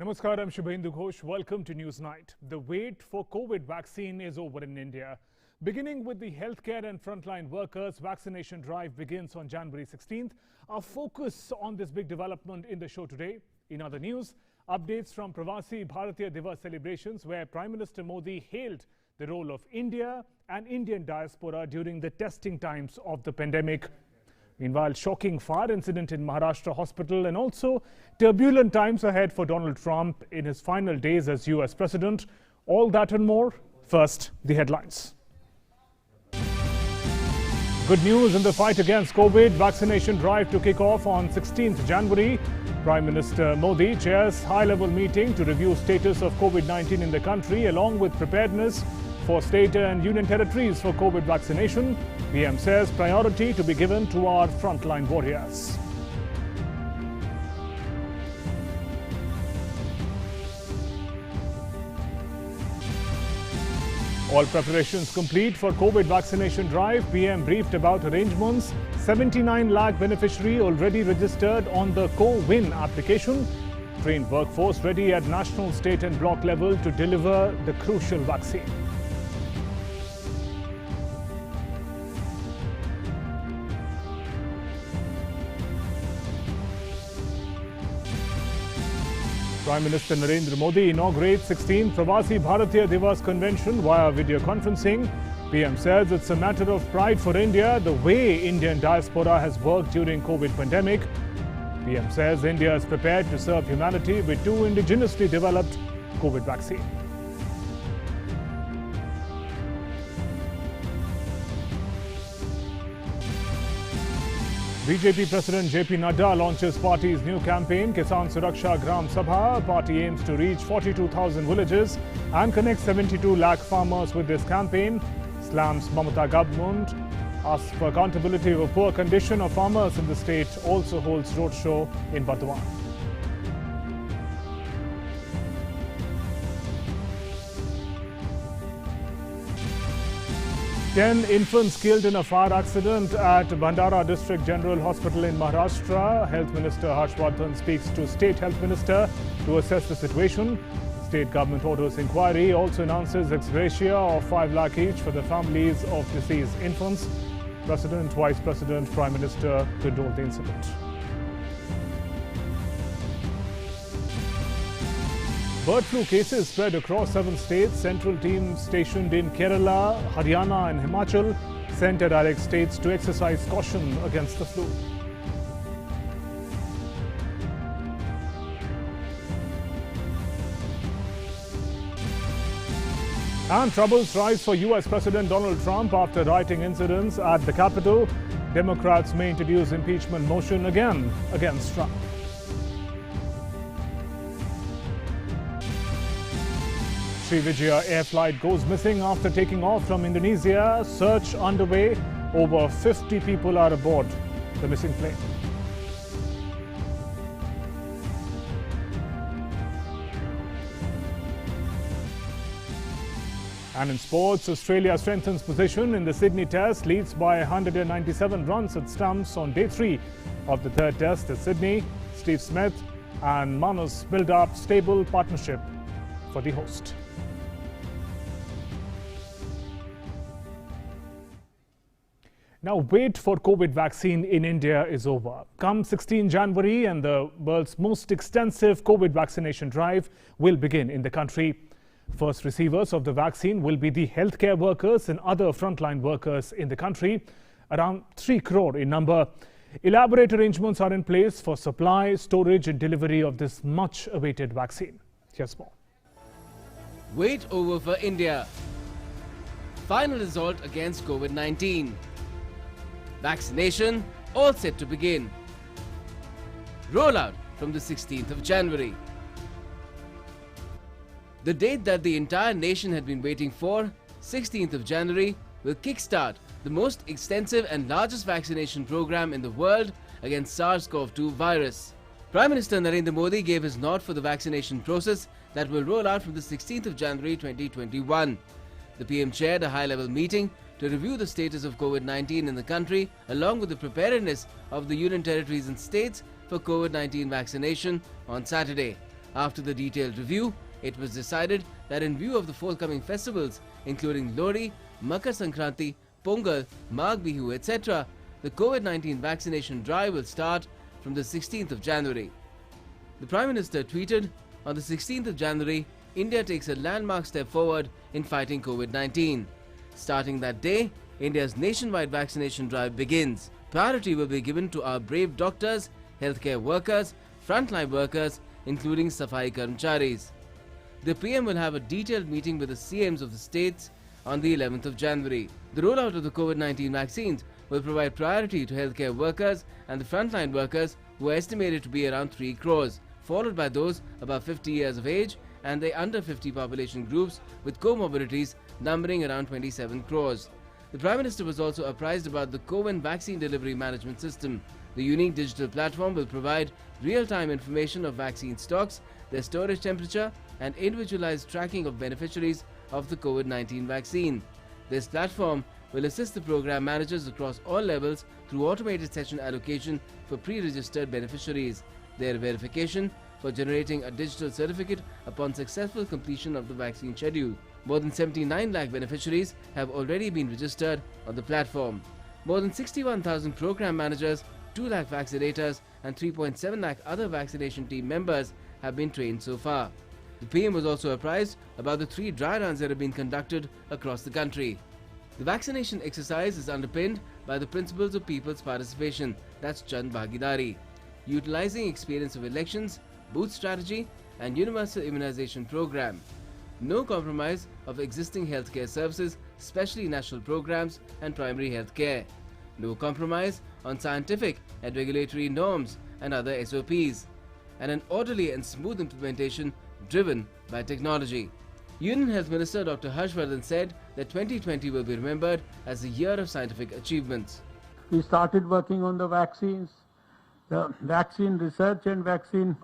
Namaskar, I'm Shubhendu Ghosh. Welcome to News Night. The wait for COVID vaccine is over in India. Beginning with the healthcare and frontline workers, vaccination drive begins on January 16th. Our focus on this big development in the show today. In other news, updates from Pravasi Bharatiya Divas celebrations, where Prime Minister Modi hailed the role of India and Indian diaspora during the testing times of the pandemic. Meanwhile, shocking fire incident in Maharashtra hospital and also turbulent times ahead for Donald Trump in his final days as US President. All that and more. First, the headlines. Good news in the fight against COVID. Vaccination drive to kick off on 16th January. Prime Minister Modi chairs high-level meeting to review status of COVID-19 in the country along with preparedness for state and union territories for COVID vaccination. PM says priority to be given to our frontline warriors. All preparations complete for COVID vaccination drive. PM briefed about arrangements. 79 lakh beneficiary already registered on the Co-Win application. Trained workforce ready at national, state and block level to deliver the crucial vaccine. Prime Minister Narendra Modi inaugurates 16th Pravasi Bharatiya Divas convention via video conferencing. PM says it's a matter of pride for India the way Indian diaspora has worked during COVID pandemic. PM says India is prepared to serve humanity with 2 indigenously developed COVID vaccine. BJP President JP Nadda launches party's new campaign, Kisan Suraksha Gram Sabha. Party aims to reach 42,000 villages and connect 72 lakh farmers with this campaign. Slams Mamata government, asks for accountability of a poor condition of farmers in the state. Also holds roadshow in Burdwan. Ten infants killed in a fire accident at Bhandara District General Hospital in Maharashtra. Health Minister Harshvardhan speaks to State Health Minister to assess the situation. State government orders inquiry, also announces ex gratia of 5 lakh each for the families of deceased infants. President, Vice President, Prime Minister condoled the incident. Bird flu cases spread across 7 states. Central team stationed in Kerala, Haryana and Himachal sent to direct states to exercise caution against the flu. And troubles rise for US President Donald Trump after rioting incidents at the Capitol. Democrats may introduce impeachment motion again against Trump. Sriwijaya air flight goes missing after taking off from Indonesia. Search underway. Over 50 people are aboard the missing plane. And in sports, Australia strengthens position in the Sydney Test, leads by 197 runs at stumps on day 3 of the 3rd Test at Sydney. Steve Smith and Manus build up stable partnership for the host. Now, wait for COVID vaccine in India is over. Come 16 January and the world's most extensive COVID vaccination drive will begin in the country. First receivers of the vaccine will be the healthcare workers and other frontline workers in the country, around 3 crore in number. Elaborate arrangements are in place for supply, storage and delivery of this much awaited vaccine. Here's more. Wait over for India. Final result against COVID-19. Vaccination all set to begin. Rollout from the 16th of January. The date that the entire nation had been waiting for, 16th of January, will kickstart the most extensive and largest vaccination program in the world against SARS-CoV-2 virus. Prime Minister Narendra Modi gave his nod for the vaccination process that will roll out from the 16th of January 2021. The PM chaired a high-level meeting to review the status of COVID-19 in the country along with the preparedness of the union territories and states for COVID-19 vaccination on Saturday. After the detailed review, it was decided that in view of the forthcoming festivals, including Lohri, Makar Sankranti, Pongal, Magh Bihu, etc., the COVID-19 vaccination drive will start from the 16th of January. The Prime Minister tweeted, "On the 16th of January, India takes a landmark step forward in fighting COVID-19. Starting that day, India's nationwide vaccination drive begins. Priority will be given to our brave doctors, healthcare workers, frontline workers, including Safai Karmcharis." The PM will have a detailed meeting with the CMs of the states on the 11th of January. The rollout of the COVID-19 vaccines will provide priority to healthcare workers and the frontline workers, who are estimated to be around 3 crores, followed by those above 50 years of age and the under 50 population groups with comorbidities numbering around 27 crores. The Prime Minister was also apprised about the CoWIN vaccine delivery management system. The unique digital platform will provide real-time information of vaccine stocks, their storage temperature, and individualized tracking of beneficiaries of the COVID-19 vaccine. This platform will assist the program managers across all levels through automated session allocation for pre-registered beneficiaries, their verification for generating a digital certificate upon successful completion of the vaccine schedule. More than 79 lakh beneficiaries have already been registered on the platform. More than 61,000 program managers, 2 lakh vaccinators and 3.7 lakh other vaccination team members have been trained so far. The PM was also apprised about the 3 dry runs that have been conducted across the country. The vaccination exercise is underpinned by the principles of people's participation, that's Jan Bhagidari, utilizing experience of elections, booth strategy and universal immunization program. No compromise of existing healthcare services, especially national programs and primary health care. No compromise on scientific and regulatory norms and other SOPs. And an orderly and smooth implementation driven by technology. Union Health Minister Dr. Harshvardhan said that 2020 will be remembered as a year of scientific achievements. We started working on the vaccines. The vaccine research and vaccine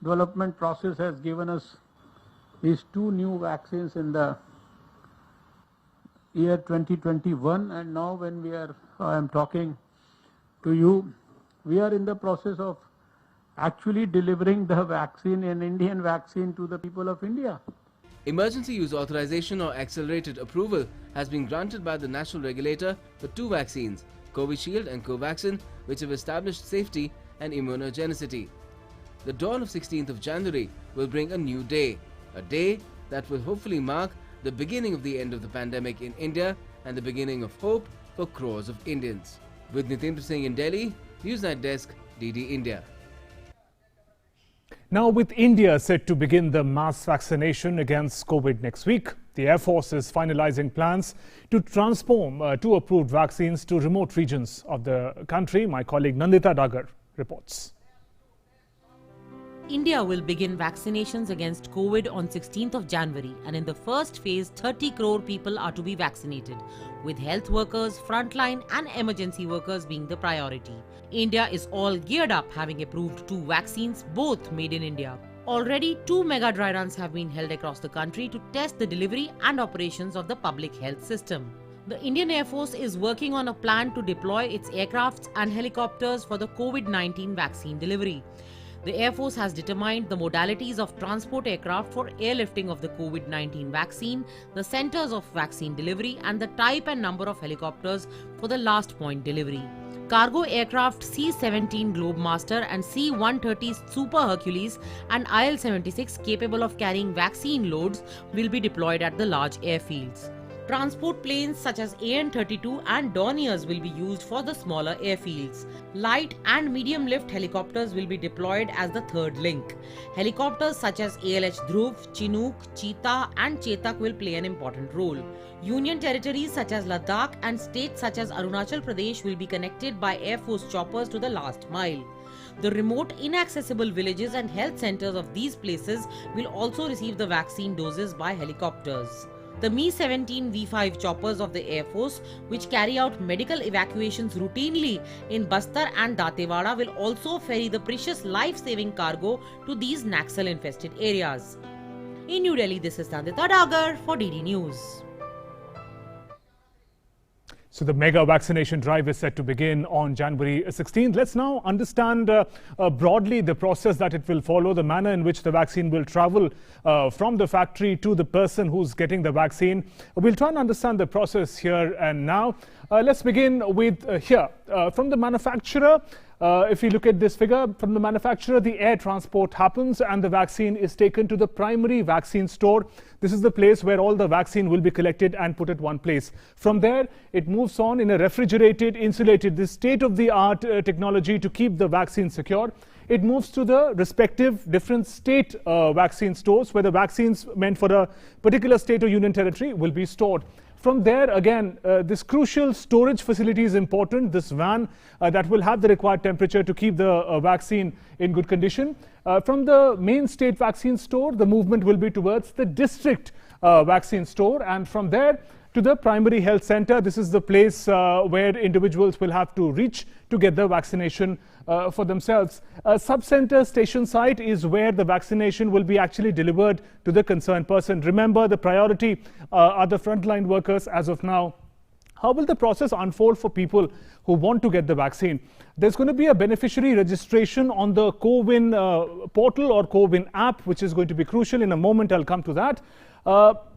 development process has given us these 2 new vaccines in the year 2021, and now when I am talking to you, we are in the process of actually delivering the vaccine, an Indian vaccine, to the people of India. Emergency use authorization or accelerated approval has been granted by the national regulator for 2 vaccines, Covishield and Covaxin, which have established safety and immunogenicity. The dawn of 16th of January will bring a new day, a day that will hopefully mark the beginning of the end of the pandemic in India and the beginning of hope for crores of Indians. With Nitendra Singh in Delhi, Newsnight Desk, DD India. Now, with India set to begin the mass vaccination against COVID next week, the Air Force is finalizing plans to transform 2 approved vaccines to remote regions of the country. My colleague Nandita Dagar reports. India will begin vaccinations against COVID on 16th of January, and in the first phase 30 crore people are to be vaccinated, with health workers, frontline and emergency workers being the priority. India is all geared up, having approved 2 vaccines, both made in India. Already 2 mega dry runs have been held across the country to test the delivery and operations of the public health system. The Indian Air Force is working on a plan to deploy its aircrafts and helicopters for the COVID-19 vaccine delivery. The Air Force has determined the modalities of transport aircraft for airlifting of the COVID-19 vaccine, the centers of vaccine delivery, and the type and number of helicopters for the last point delivery. Cargo aircraft C-17 Globemaster and C-130 Super Hercules and IL-76 capable of carrying vaccine loads will be deployed at the large airfields. Transport planes such as AN-32 and Dorniers will be used for the smaller airfields. Light and medium lift helicopters will be deployed as the third link. Helicopters such as ALH Dhruv, Chinook, Cheetah and Chetak will play an important role. Union territories such as Ladakh and states such as Arunachal Pradesh will be connected by Air Force choppers to the last mile. The remote, inaccessible villages and health centers of these places will also receive the vaccine doses by helicopters. The Mi-17 V5 choppers of the Air Force, which carry out medical evacuations routinely in Bastar and Datewada, will also ferry the precious life-saving cargo to these Naxal-infested areas. In New Delhi, this is Nandita Dagar for DD News. So the mega vaccination drive is set to begin on January 16th. Let's now understand broadly the process that it will follow, the manner in which the vaccine will travel from the factory to the person who's getting the vaccine. We'll try and understand the process here and now. Let's begin with here. From the manufacturer, if you look at this figure, from the manufacturer, the air transport happens and the vaccine is taken to the primary vaccine store. This is the place where all the vaccine will be collected and put at one place. From there, it moves on in a refrigerated, insulated, this state-of-the-art technology to keep the vaccine secure. It moves to the respective different state vaccine stores where the vaccines meant for a particular state or union territory will be stored. From there, again, this crucial storage facility is important, this van that will have the required temperature to keep the vaccine in good condition. From the main state vaccine store, the movement will be towards the district vaccine store, and from there to the primary health center. This is the place where individuals will have to reach to get the vaccination for themselves. A sub-center station site is where the vaccination will be actually delivered to the concerned person. Remember, the priority are the frontline workers as of now. How will the process unfold for people who want to get the vaccine? There's going to be a beneficiary registration on the CoWIN portal or CoWIN app, which is going to be crucial. In a moment, I'll come to that.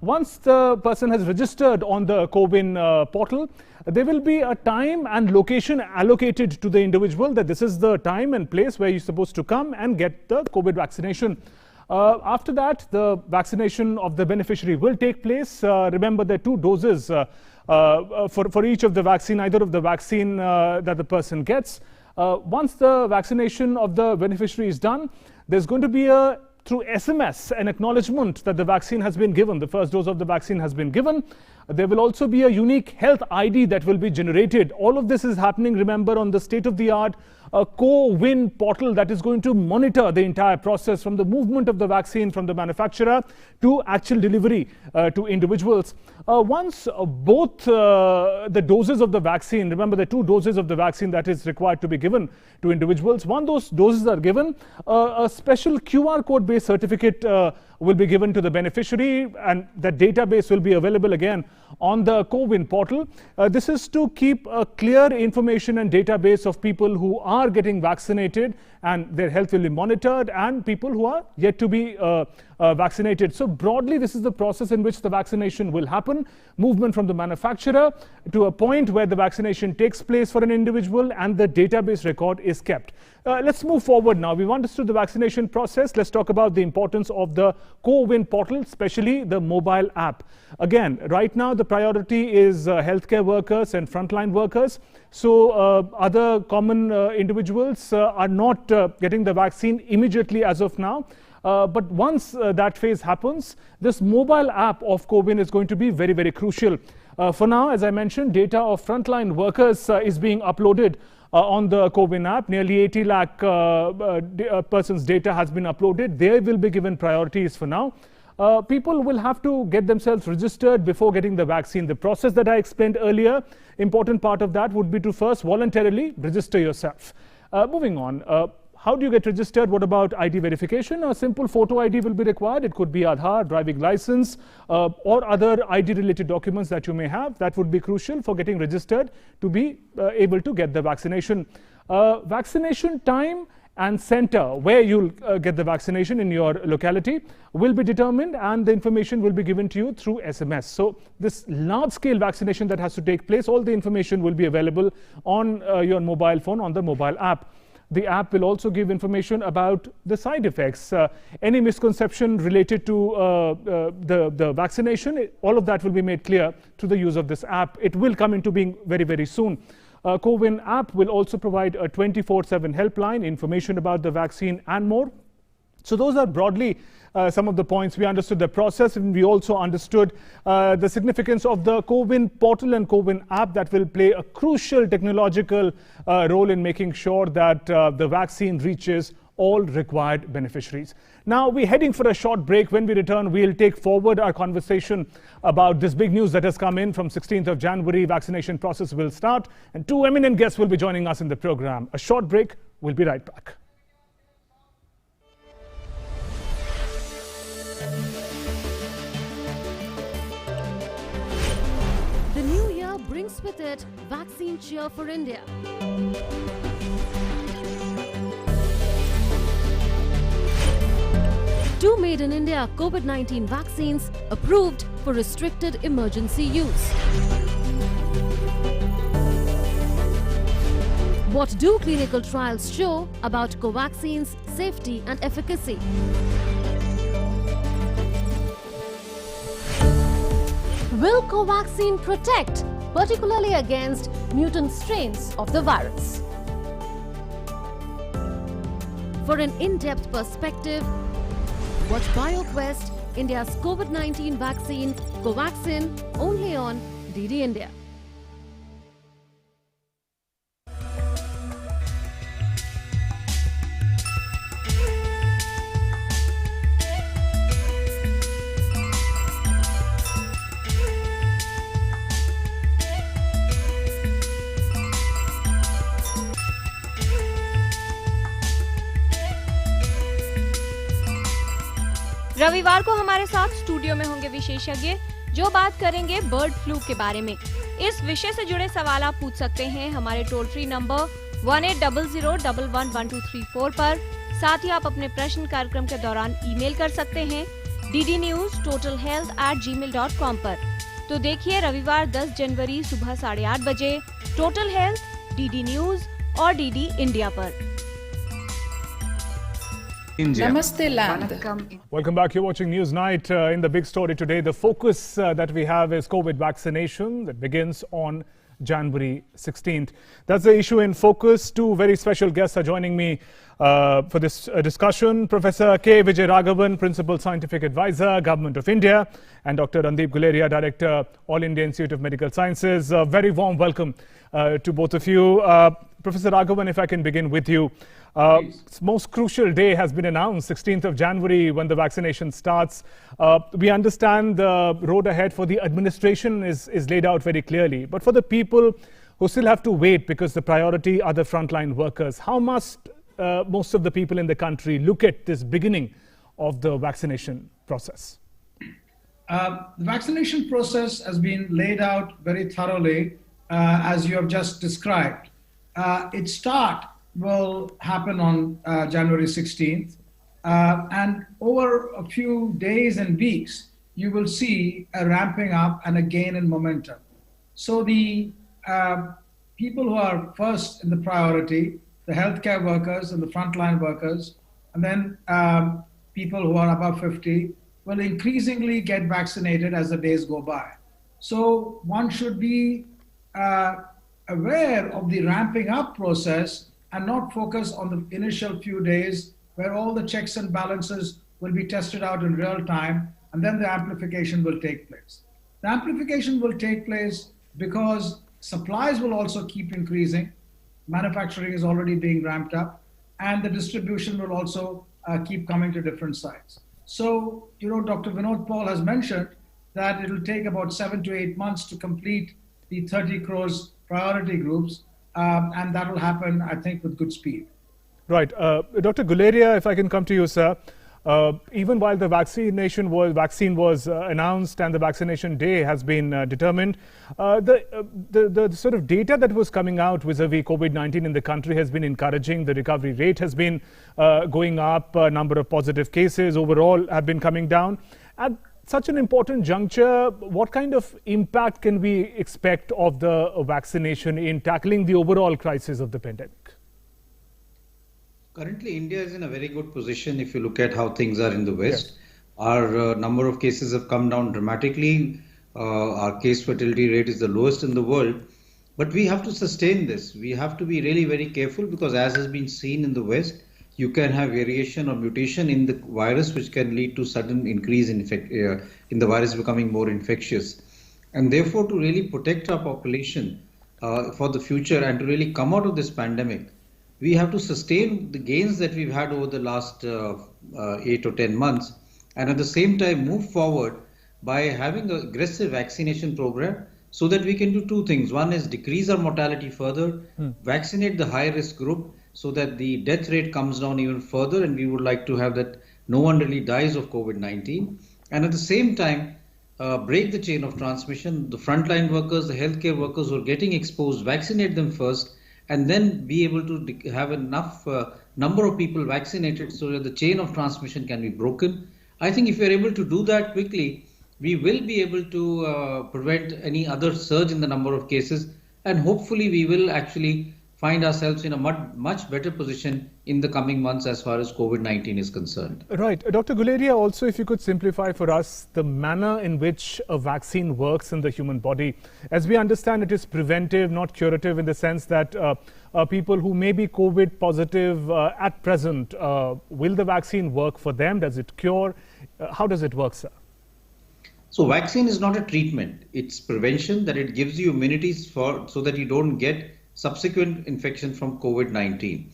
Once the person has registered on the CoWIN portal, there will be a time and location allocated to the individual that this is the time and place where you're supposed to come and get the COVID vaccination. After that, the vaccination of the beneficiary will take place. Remember, there are 2 doses for each of the vaccine, either of the vaccine that the person gets. Once the vaccination of the beneficiary is done, there's going to be through SMS, an acknowledgement that the vaccine has been given, the first dose of the vaccine has been given. There will also be a unique health ID that will be generated. All of this is happening, remember, on the state-of-the-art CoWIN portal that is going to monitor the entire process from the movement of the vaccine from the manufacturer to actual delivery to individuals. Once both the doses of the vaccine, remember the 2 doses of the vaccine that is required to be given to individuals, once those doses are given, a special QR code-based certificate will be given to the beneficiary, and that database will be available again on the CoWIN portal. This is to keep a clear information and database of people who are getting vaccinated and their health will be monitored, and people who are yet to be vaccinated. So broadly, this is the process in which the vaccination will happen. Movement from the manufacturer to a point where the vaccination takes place for an individual and the database record is kept. Let's move forward now. We've understood the vaccination process. Let's talk about the importance of the CoWIN portal, especially the mobile app. Again, right now the priority is healthcare workers and frontline workers. So other common individuals are not getting the vaccine immediately as of now. But once that phase happens, this mobile app of CoWIN is going to be very, very crucial. For now, as I mentioned, data of frontline workers is being uploaded on the CoWIN app. Nearly 80 lakh persons' data has been uploaded. They will be given priorities for now. People will have to get themselves registered before getting the vaccine. The process that I explained earlier, important part of that would be to first voluntarily register yourself. Moving on. How do you get registered? What about ID verification? A simple photo ID will be required. It could be Aadhaar, driving license, or other ID-related documents that you may have. That would be crucial for getting registered to be able to get the vaccination. Vaccination time and center where you'll get the vaccination in your locality will be determined, and the information will be given to you through SMS. So this large-scale vaccination that has to take place, all the information will be available on your mobile phone, on the mobile app. The app will also give information about the side effects, any misconception related to the vaccination. All of that will be made clear through the use of this app. It will come into being very, very soon. CoWIN app will also provide a 24/7 helpline, information about the vaccine and more. So those are broadly some of the points. We understood the process, and we also understood the significance of the CoWIN portal and CoWIN app that will play a crucial technological role in making sure that the vaccine reaches all required beneficiaries. Now we're heading for a short break. When we return, we'll take forward our conversation about this big news that has come in. From 16th of January, vaccination process will start, and 2 eminent guests will be joining us in the program. A short break. We'll be right back. The new year brings brings with it vaccine cheer for India. Two made in India COVID-19 vaccines approved for restricted emergency use. What do clinical trials show about Covaxin's safety and efficacy? Will Covaxin protect, particularly against mutant strains of the virus? For an in-depth perspective, watch BioQuest, India's COVID-19 vaccine, Covaxin, only on DD India. रविवार को हमारे साथ studio में होंगे विशेषज्ञ जो बात करेंगे बर्ड फ्लू के बारे में। इस विषय से जुड़े सवाल आप पूछ सकते हैं हमारे टोल फ्री नंबर 1800111234 पर। साथ ही आप अपने प्रश्न कार्यक्रम के दौरान ईमेल कर सकते हैं ddnewstotalhealth@gmail.com पर। तो देखिए रविवार 10 जनवरी सुबह 8:30 बजे टोटल हेल्थ, डीडी न्यूज और डीडी इंडिया पर। Namaste land. Welcome back. You're watching News Night. In the big story today, the focus that we have is COVID vaccination that begins on January 16th. That's the issue in focus. Two very special guests are joining me for this discussion. Professor K. Vijay Raghavan, Principal Scientific Advisor, Government of India, and Dr. Randeep Guleria, Director, All India Institute of Medical Sciences. Very warm welcome to both of you. Professor Raghavan, if I can begin with you. Most crucial day has been announced, 16th of January, when the vaccination starts. We understand the road ahead for the administration is laid out very clearly. But for the people who still have to wait because the priority are the frontline workers, how must most of the people in the country look at this beginning of the vaccination process? The vaccination process has been laid out very thoroughly, as you have just described. Its start will happen on January 16th. And over a few days and weeks, you will see a ramping up and a gain in momentum. So the people who are first in the priority, the healthcare workers and the frontline workers, and then people who are above 50, will increasingly get vaccinated as the days go by. So one should be aware of the ramping up process and not focus on the initial few days where all the checks and balances will be tested out in real time, and then the amplification will take place. The amplification will take place because supplies will also keep increasing. Manufacturing is already being ramped up, and the distribution will also keep coming to different sites. So, Dr. Vinod Paul has mentioned that it will take about 7 to 8 months to complete the 30 crores priority groups, and that will happen, I think, with good speed. Right. Dr. Guleria, if I can come to you, sir. Even while the vaccine was announced and the vaccination day has been determined, the sort of data that was coming out vis-a-vis COVID-19 in the country has been encouraging. The recovery rate has been going up. A number of positive cases overall have been coming down. At such an important juncture, what kind of impact can we expect of the vaccination in tackling the overall crisis of the pandemic? Currently, India is in a very good position if you look at how things are in the West. Yes. Our number of cases have come down dramatically. Our case fatality rate is the lowest in the world. But we have to sustain this. We have to be really very careful because, as has been seen in the West, you can have variation or mutation in the virus which can lead to sudden increase in the virus becoming more infectious. And therefore, to really protect our population for the future and to really come out of this pandemic, we have to sustain the gains that we've had over the last 8 or 10 months, and at the same time move forward by having an aggressive vaccination program so that we can do two things. One is decrease our mortality further, vaccinate the high risk group so that the death rate comes down even further, and we would like to have that no one really dies of COVID-19. And at the same time, break the chain of transmission. The frontline workers, the healthcare workers who are getting exposed, vaccinate them first, and then be able to have enough number of people vaccinated so that the chain of transmission can be broken. I think if we are able to do that quickly, we will be able to prevent any other surge in the number of cases, and hopefully we will actually find ourselves in a much better position in the coming months as far as COVID-19 is concerned. Right. Dr. Guleria, also if you could simplify for us the manner in which a vaccine works in the human body. As we understand, it is preventive, not curative, in the sense that people who may be COVID positive at present, will the vaccine work for them? Does it cure? How does it work, sir? So vaccine is not a treatment. It's prevention, that it gives you immunity so that you don't get subsequent infection from COVID-19.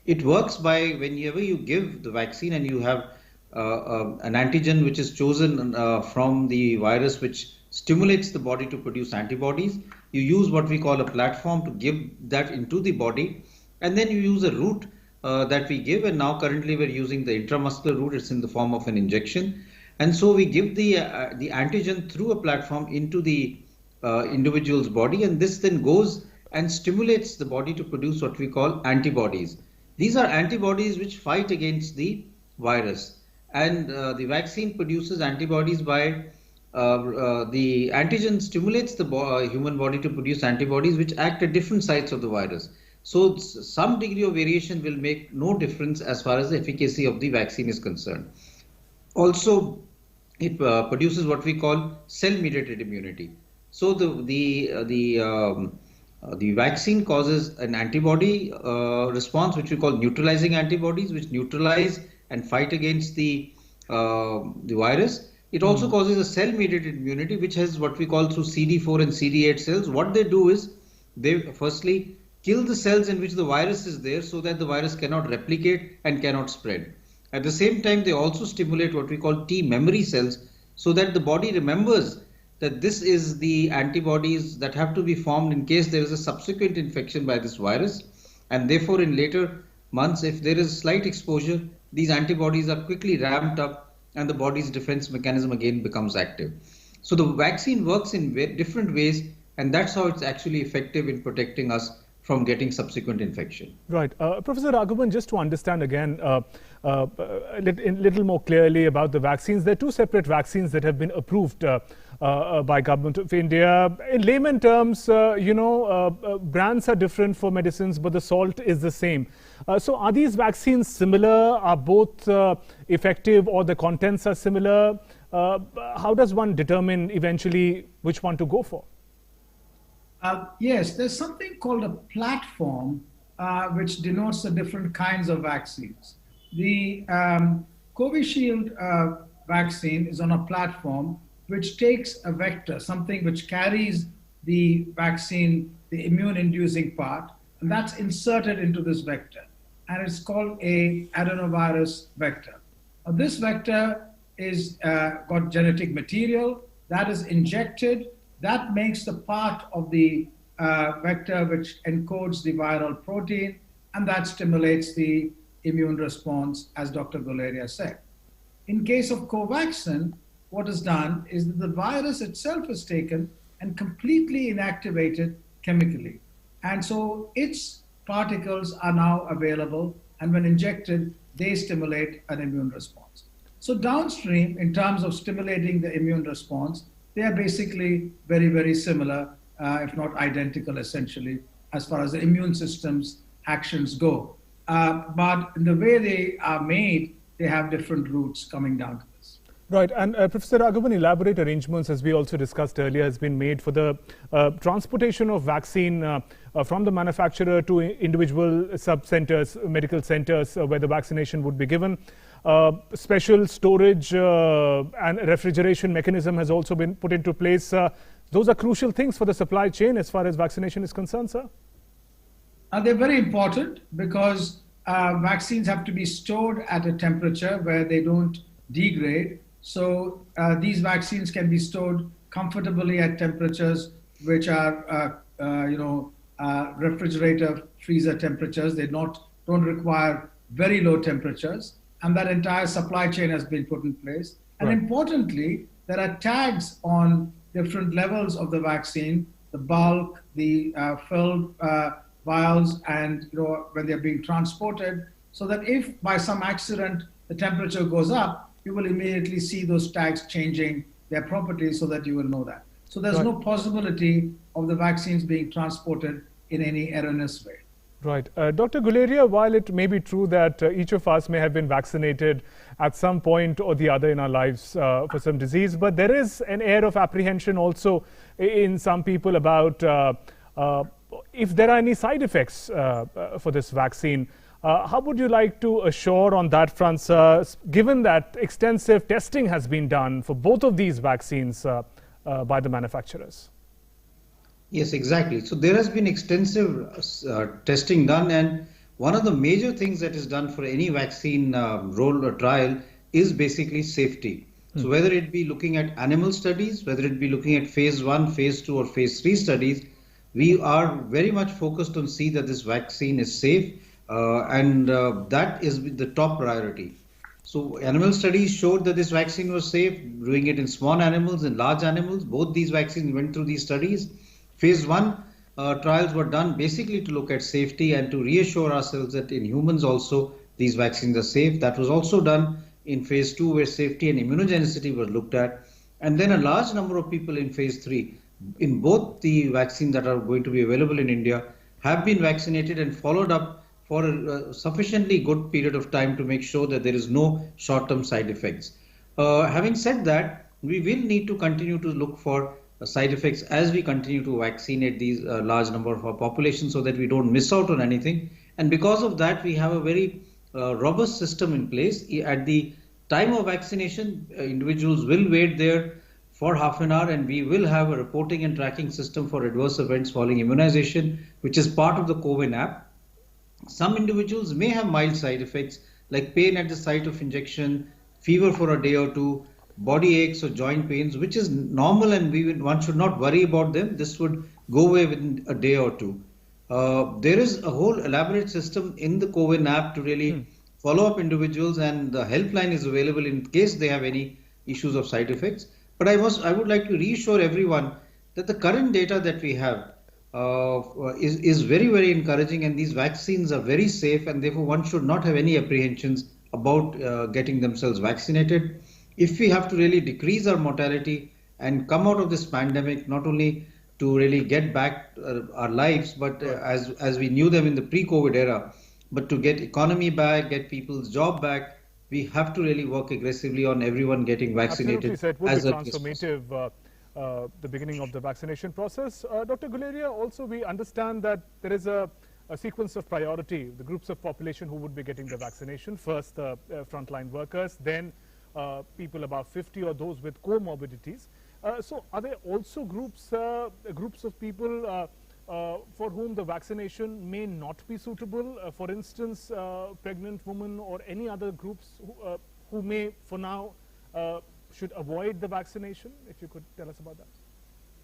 It works by whenever you give the vaccine and you have an antigen which is chosen from the virus which stimulates the body to produce antibodies. You use what we call a platform to give that into the body, and then you use a route that we give, and now currently we're using the intramuscular route. It's in the form of an injection, and so we give the antigen through a platform into the individual's body, and this then goes and stimulates the body to produce what we call antibodies. These are antibodies which fight against the virus, and the vaccine produces antibodies by the antigen stimulates the human body to produce antibodies which act at different sites of the virus. So some degree of variation will make no difference as far as the efficacy of the vaccine is concerned. Also, it produces what we call cell-mediated immunity. So the vaccine causes an antibody response, which we call neutralizing antibodies, which neutralize and fight against the virus. It also causes a cell-mediated immunity, which has what we call through CD4 and CD8 cells. What they do is they firstly kill the cells in which the virus is there so that the virus cannot replicate and cannot spread. At the same time, they also stimulate what we call T memory cells so that the body remembers that this is the antibodies that have to be formed in case there is a subsequent infection by this virus. And therefore, in later months, if there is slight exposure, these antibodies are quickly ramped up and the body's defense mechanism again becomes active. So the vaccine works in different ways, and that's how it's actually effective in protecting us from getting subsequent infection. Right. Professor Raghavan, just to understand again a little more clearly about the vaccines, there are two separate vaccines that have been approved by Government of India. In layman terms, brands are different for medicines, but the salt is the same. So are these vaccines similar? Are both effective, or the contents are similar? How does one determine eventually which one to go for? Yes, there's something called a platform which denotes the different kinds of vaccines. The Covishield vaccine is on a platform which takes a vector, something which carries the vaccine, the immune-inducing part, and that's inserted into this vector. And it's called a adenovirus vector. This vector is got genetic material that is injected. That makes the part of the vector which encodes the viral protein, and that stimulates the immune response, as Dr. Guleria said. In case of Covaxin, what is done is that the virus itself is taken and completely inactivated chemically. And so its particles are now available, and when injected, they stimulate an immune response. So downstream, in terms of stimulating the immune response, they are basically very, very similar, if not identical, essentially, as far as the immune system's actions go. But in the way they are made, they have different routes coming down to this. Right, and Professor Raghavan, elaborate arrangements, as we also discussed earlier, has been made for the transportation of vaccine from the manufacturer to individual sub-centers, medical centers where the vaccination would be given. Special storage and refrigeration mechanism has also been put into place. Those are crucial things for the supply chain as far as vaccination is concerned, sir? They're very important because vaccines have to be stored at a temperature where they don't degrade. So these vaccines can be stored comfortably at temperatures which are, refrigerator, freezer temperatures. They don't require very low temperatures. And that entire supply chain has been put in place. And importantly, there are tags on different levels of the vaccine, the bulk, the filled vials, and when they're being transported, so that if by some accident the temperature goes up, you will immediately see those tags changing their properties so that you will know that. So there's no possibility of the vaccines being transported in any erroneous way. Right. Dr. Guleria, while it may be true that each of us may have been vaccinated at some point or the other in our lives for some disease, but there is an air of apprehension also in some people about if there are any side effects for this vaccine. How would you like to assure on that front, sir, given that extensive testing has been done for both of these vaccines by the manufacturers? Yes, exactly. So there has been extensive testing done, and one of the major things that is done for any vaccine roll or trial is basically safety. So whether it be looking at animal studies, whether it be looking at phase 1, phase 2 or phase 3 studies, we are very much focused on see that this vaccine is safe, and that is the top priority. So animal studies showed that this vaccine was safe, doing it in small animals and large animals. Both these vaccines went through these studies. Phase 1 trials were done basically to look at safety and to reassure ourselves that in humans also these vaccines are safe. That was also done in phase 2, where safety and immunogenicity were looked at. And then a large number of people in phase 3, in both the vaccines that are going to be available in India, have been vaccinated and followed up for a sufficiently good period of time to make sure that there is no short-term side effects. Having said that, we will need to continue to look for side effects as we continue to vaccinate these large number of our population, so that we don't miss out on anything. And because of that, we have a very robust system in place. At the time of vaccination, individuals will wait there for half an hour, and we will have a reporting and tracking system for adverse events following immunization, which is part of the CoWIN app. Some individuals may have mild side effects like pain at the site of injection, fever for a day or two, body aches or joint pains, which is normal, and one should not worry about them. This would go away within a day or two. There is a whole elaborate system in the CoWIN app to really follow up individuals, and the helpline is available in case they have any issues of side effects. But I would like to reassure everyone that the current data that we have is very, very encouraging, and these vaccines are very safe, and therefore one should not have any apprehensions about getting themselves vaccinated. If we have to really decrease our mortality and come out of this pandemic, not only to really get back our lives, but as we knew them in the pre-COVID era, but to get economy back, get people's job back, we have to really work aggressively on everyone getting vaccinated. Absolutely, so it would be transformative, the beginning of the vaccination process. Dr. Guleria, also we understand that there is a sequence of priority, the groups of population who would be getting the vaccination. First, the frontline workers, then people above 50 or those with comorbidities. So are there also groups of people for whom the vaccination may not be suitable? For instance, pregnant women or any other groups who may for now should avoid the vaccination? If you could tell us about that.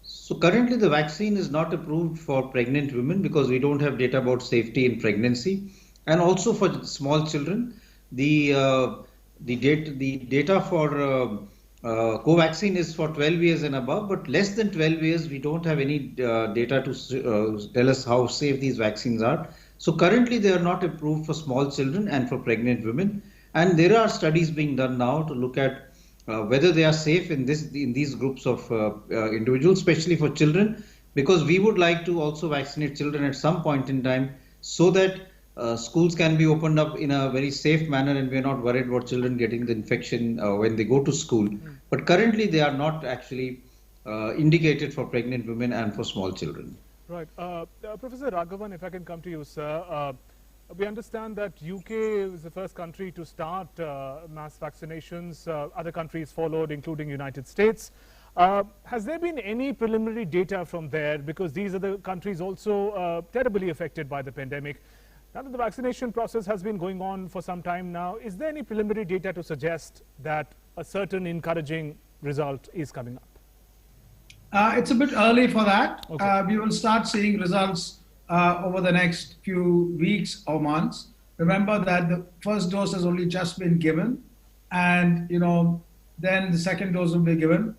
So currently the vaccine is not approved for pregnant women because we don't have data about safety in pregnancy, and also for small children. The data for Covaxin is for 12 years and above, but less than 12 years we don't have any data to tell us how safe these vaccines are. So currently they are not approved for small children and for pregnant women, and there are studies being done now to look at whether they are safe in these groups of individuals, especially for children, because we would like to also vaccinate children at some point in time, so that schools can be opened up in a very safe manner, and we are not worried about children getting the infection when they go to school. But currently they are not actually indicated for pregnant women and for small children. Right. Professor Raghavan, if I can come to you, sir. We understand that UK is the first country to start mass vaccinations. Other countries followed, including United States. Has there been any preliminary data from there? Because these are the countries also terribly affected by the pandemic. Now that the vaccination process has been going on for some time now, is there any preliminary data to suggest that a certain encouraging result is coming up? It's a bit early for that. Okay. We will start seeing results over the next few weeks or months. Remember that the first dose has only just been given, and then the second dose will be given.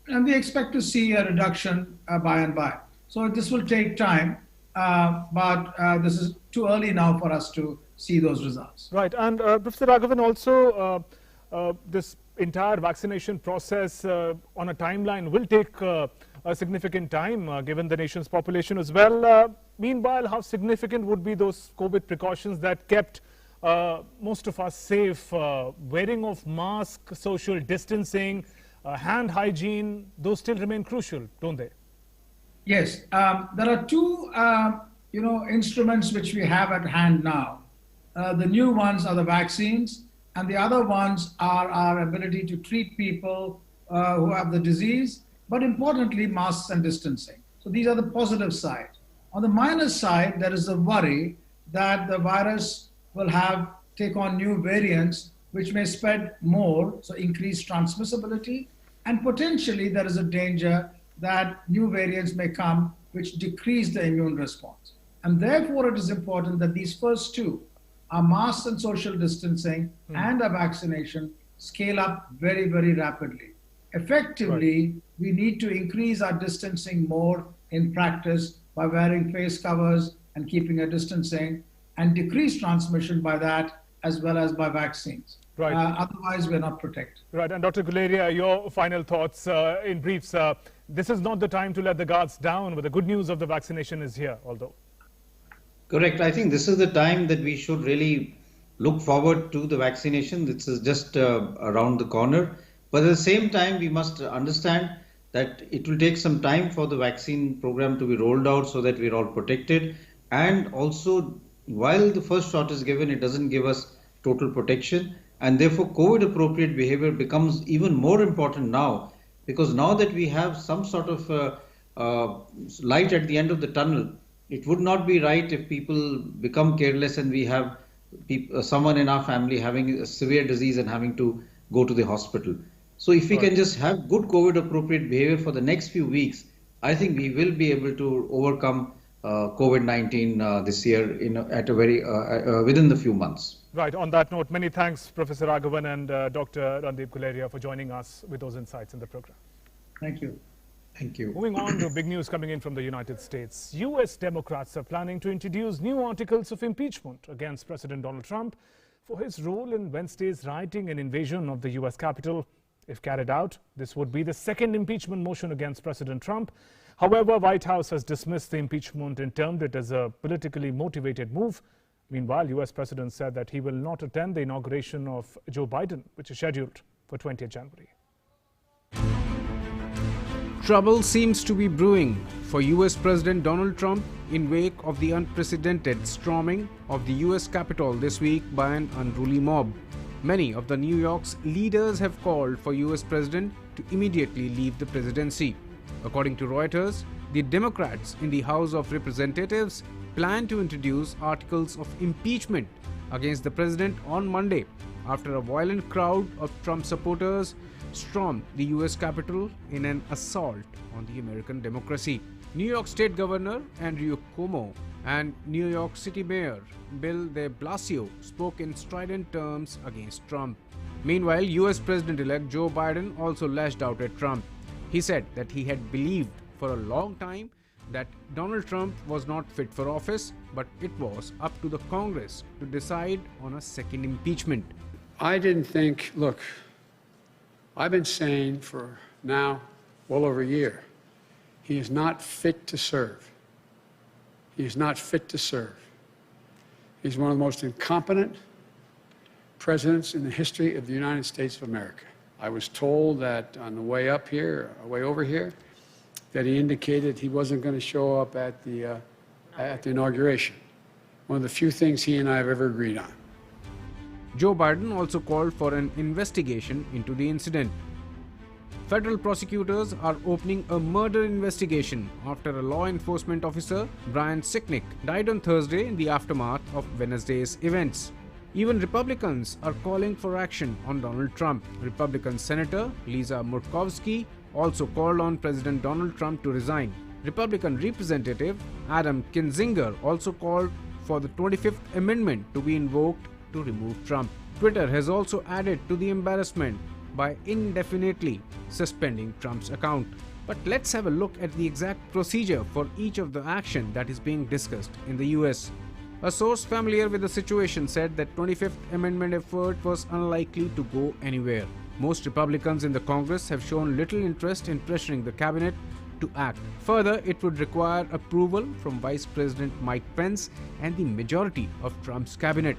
And we expect to see a reduction by and by. So this will take time, but this is too early now for us to see those results. Right. And Professor Raghavan, also this entire vaccination process on a timeline will take a significant time given the nation's population as well. Meanwhile, how significant would be those COVID precautions that kept most of us safe? Wearing of masks, social distancing, hand hygiene, those still remain crucial, don't they? Yes. There are two instruments which we have at hand now. The new ones are the vaccines, and the other ones are our ability to treat people who have the disease, but importantly, masks and distancing. So these are the positive side. On the minus side, there is a worry that the virus will take on new variants which may spread more, so increased transmissibility, and potentially there is a danger that new variants may come which decrease the immune response. And therefore, it is important that these first two, our masks and social distancing and our vaccination, scale up very, very rapidly. Effectively, we need to increase our distancing more in practice by wearing face covers and keeping a distancing, and decrease transmission by that as well as by vaccines. Right. Otherwise, we're not protected. Right. And Dr. Guleria, your final thoughts in briefs. This is not the time to let the guards down, but the good news of the vaccination is here, although. Correct. I think this is the time that we should really look forward to the vaccination. This is just around the corner. But at the same time, we must understand that it will take some time for the vaccine program to be rolled out so that we're all protected. And also, while the first shot is given, it doesn't give us total protection. And therefore, COVID-appropriate behavior becomes even more important now, because now that we have some sort of light at the end of the tunnel, it would not be right if people become careless and we have someone in our family having a severe disease and having to go to the hospital. So if we can just have good COVID-appropriate behavior for the next few weeks, I think we will be able to overcome COVID-19 this year within the few months. Right. On that note, many thanks, Professor Raghavan and Dr. Randeep Guleria, for joining us with those insights in the program. Thank you. Thank you. Moving on to big news coming in from the United States. US Democrats are planning to introduce new articles of impeachment against President Donald Trump for his role in Wednesday's rioting and invasion of the US Capitol. If carried out, this would be the second impeachment motion against President Trump. However, White House has dismissed the impeachment and termed it as a politically motivated move. Meanwhile, US President said that he will not attend the inauguration of Joe Biden, which is scheduled for 20th January. Trouble seems to be brewing for US President Donald Trump in wake of the unprecedented storming of the US Capitol this week by an unruly mob. Many of the New York's leaders have called for US President to immediately leave the presidency. According to Reuters, the Democrats in the House of Representatives plan to introduce articles of impeachment against the president on Monday after a violent crowd of Trump supporters stormed the US Capitol in an assault on the American democracy. New York State Governor Andrew Cuomo and New York City Mayor Bill de Blasio spoke in strident terms against Trump. Meanwhile, US President-elect Joe Biden also lashed out at Trump. He said that he had believed for a long time that Donald Trump was not fit for office, but it was up to the Congress to decide on a second impeachment. I didn't think, look, I've been saying for now well over a year, he is not fit to serve. He is not fit to serve. He's one of the most incompetent presidents in the history of the United States of America. I was told that on the way up here, way over here, that he indicated he wasn't going to show up at the inauguration. One of the few things he and I have ever agreed on. Joe Biden also called for an investigation into the incident. Federal prosecutors are opening a murder investigation after a law enforcement officer, Brian Sicknick, died on Thursday in the aftermath of Wednesday's events. Even Republicans are calling for action on Donald Trump. Republican Senator Lisa Murkowski also called on President Donald Trump to resign. Republican Representative Adam Kinzinger also called for the 25th Amendment to be invoked to remove Trump. Twitter has also added to the embarrassment by indefinitely suspending Trump's account. But let's have a look at the exact procedure for each of the action that is being discussed in the US. A source familiar with the situation said that 25th Amendment effort was unlikely to go anywhere. Most Republicans in the Congress have shown little interest in pressuring the cabinet to act. Further, it would require approval from Vice President Mike Pence and the majority of Trump's cabinet.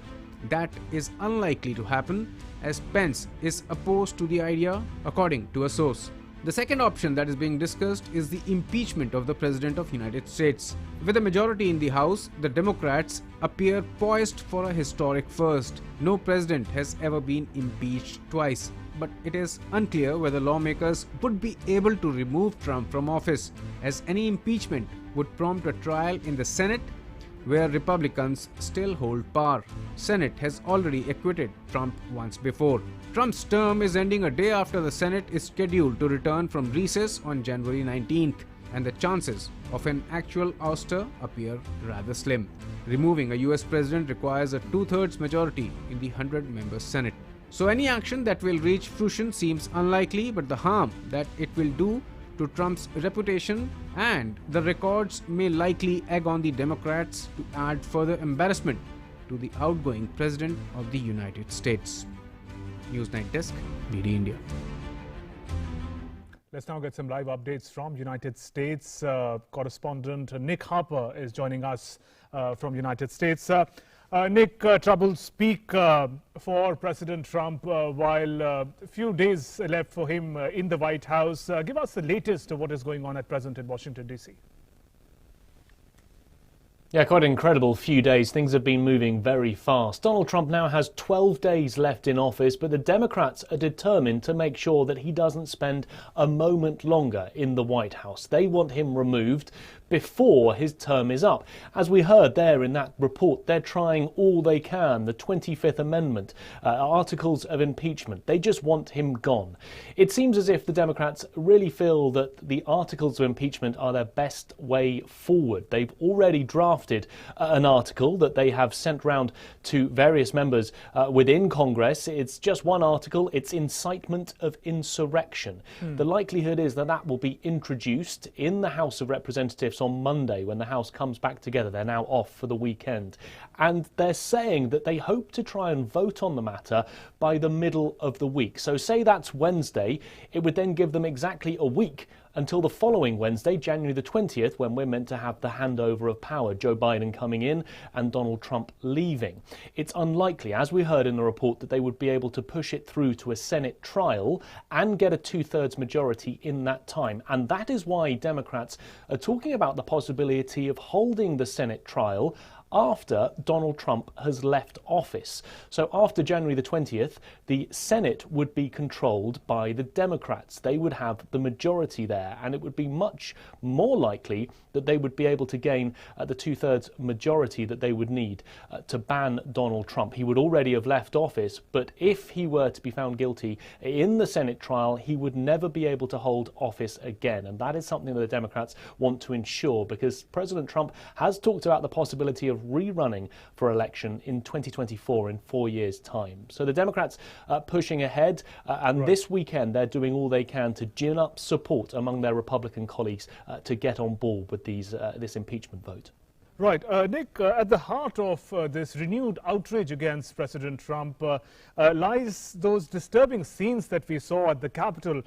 That is unlikely to happen, as Pence is opposed to the idea, according to a source. The second option that is being discussed is the impeachment of the President of the United States. With a majority in the House, the Democrats appear poised for a historic first. No president has ever been impeached twice. But it is unclear whether lawmakers would be able to remove Trump from office, as any impeachment would prompt a trial in the Senate, where Republicans still hold power. Senate has already acquitted Trump once before. Trump's term is ending a day after the Senate is scheduled to return from recess on January 19th, and the chances of an actual ouster appear rather slim. Removing a US president requires a 2/3 majority in the 100-member Senate. So any action that will reach fruition seems unlikely, but the harm that it will do to Trump's reputation and the records may likely egg on the Democrats to add further embarrassment to the outgoing President of the United States. Newsnight Desk, BD India. Let's now get some live updates from United States. Correspondent Nick Harper is joining us from United States. Nick, troubles peak for President Trump while a few days left for him in the White House. Give us the latest of what is going on at present in Washington, D.C. Yeah, quite an incredible few days. Things have been moving very fast. Donald Trump now has 12 days left in office, but the Democrats are determined to make sure that he doesn't spend a moment longer in the White House. They want him removed before his term is up. As we heard there in that report, they're trying all they can. The 25th Amendment, articles of impeachment, they just want him gone. It seems as if the Democrats really feel that the articles of impeachment are their best way forward. They've already drafted an article that they have sent round to various members within Congress. It's just one article. It's incitement of insurrection. The likelihood is that that will be introduced in the House of Representatives on Monday when the House comes back together. They're now off for the weekend. And they're saying that they hope to try and vote on the matter by the middle of the week. So say that's Wednesday, it would then give them exactly a week until the following Wednesday, January the 20th, when we're meant to have the handover of power, Joe Biden coming in and Donald Trump leaving. It's unlikely, as we heard in the report, that they would be able to push it through to a Senate trial and get a 2/3 majority in that time. And that is why Democrats are talking about the possibility of holding the Senate trial after Donald Trump has left office. So after January the 20th, the Senate would be controlled by the Democrats. They would have the majority there, and it would be much more likely that they would be able to gain the 2/3 majority that they would need to ban Donald Trump. He would already have left office, but if he were to be found guilty in the Senate trial, he would never be able to hold office again. And that is something that the Democrats want to ensure, because President Trump has talked about the possibility of rerunning for election in 2024 in 4 years' time. So the Democrats are pushing ahead, and this weekend they're doing all they can to gin up support among their Republican colleagues to get on board with this impeachment vote. Right. Nick, at the heart of this renewed outrage against President Trump lies those disturbing scenes that we saw at the Capitol.